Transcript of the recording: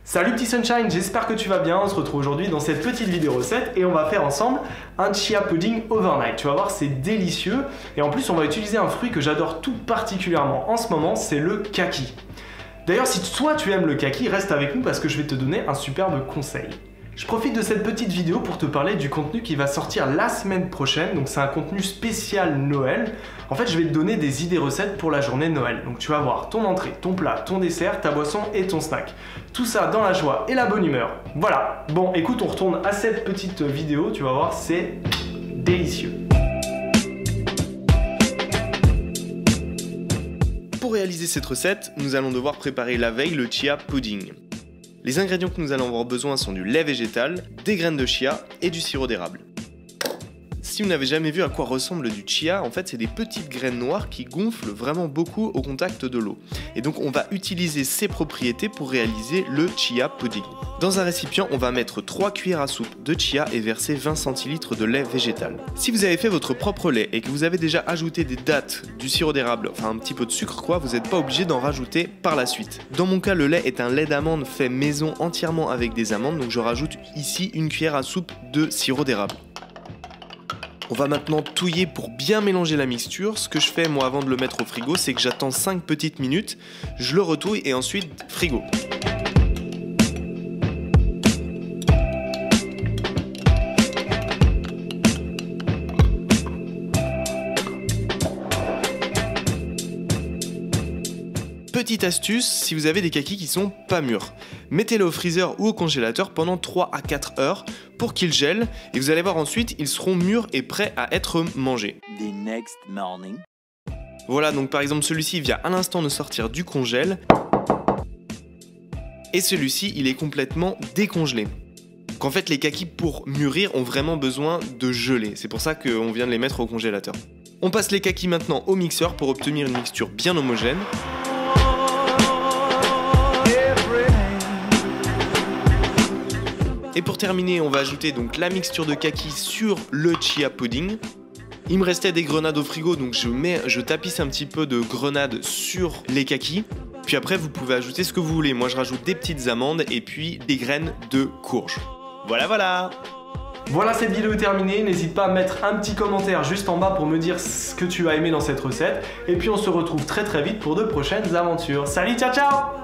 Salut petit sunshine, j'espère que tu vas bien. On se retrouve aujourd'hui dans cette petite vidéo recette et on va faire ensemble un chia pudding overnight. Tu vas voir, c'est délicieux et en plus on va utiliser un fruit que j'adore tout particulièrement en ce moment, c'est le kaki. D'ailleurs, si toi tu aimes le kaki, reste avec nous parce que je vais te donner un superbe conseil. Je profite de cette petite vidéo pour te parler du contenu qui va sortir la semaine prochaine. Donc c'est un contenu spécial Noël. En fait, je vais te donner des idées recettes pour la journée de Noël. Donc tu vas voir ton entrée, ton plat, ton dessert, ta boisson et ton snack. Tout ça dans la joie et la bonne humeur. Voilà. Bon, écoute, on retourne à cette petite vidéo. Tu vas voir, c'est délicieux. Pour réaliser cette recette, nous allons devoir préparer la veille le chia pudding. Les ingrédients que nous allons avoir besoin sont du lait végétal, des graines de chia et du sirop d'érable. Si vous n'avez jamais vu à quoi ressemble du chia, en fait c'est des petites graines noires qui gonflent vraiment beaucoup au contact de l'eau. Et donc on va utiliser ces propriétés pour réaliser le chia pudding. Dans un récipient, on va mettre 3 cuillères à soupe de chia et verser 20 centilitres de lait végétal. Si vous avez fait votre propre lait et que vous avez déjà ajouté des dattes, du sirop d'érable, enfin un petit peu de sucre quoi, vous n'êtes pas obligé d'en rajouter par la suite. Dans mon cas, le lait est un lait d'amande fait maison entièrement avec des amandes, donc je rajoute ici une cuillère à soupe de sirop d'érable. On va maintenant touiller pour bien mélanger la mixture. Ce que je fais moi avant de le mettre au frigo, c'est que j'attends 5 petites minutes, je le retouille et ensuite frigo. Petite astuce, si vous avez des kakis qui sont pas mûrs, mettez-les au freezer ou au congélateur pendant 3 à 4 heures pour qu'ils gèlent et vous allez voir ensuite ils seront mûrs et prêts à être mangés. Voilà, donc par exemple celui-ci vient à l'instant de sortir du congèle et celui-ci il est complètement décongelé. Donc en fait les kakis pour mûrir ont vraiment besoin de geler, c'est pour ça qu'on vient de les mettre au congélateur. On passe les kakis maintenant au mixeur pour obtenir une mixture bien homogène. Et pour terminer, on va ajouter donc la mixture de kaki sur le chia pudding. Il me restait des grenades au frigo, donc je tapisse un petit peu de grenades sur les kakis. Puis après, vous pouvez ajouter ce que vous voulez. Moi, je rajoute des petites amandes et puis des graines de courge. Voilà. Voilà, cette vidéo est terminée. N'hésite pas à mettre un petit commentaire juste en bas pour me dire ce que tu as aimé dans cette recette. Et puis, on se retrouve très vite pour de prochaines aventures. Salut, ciao!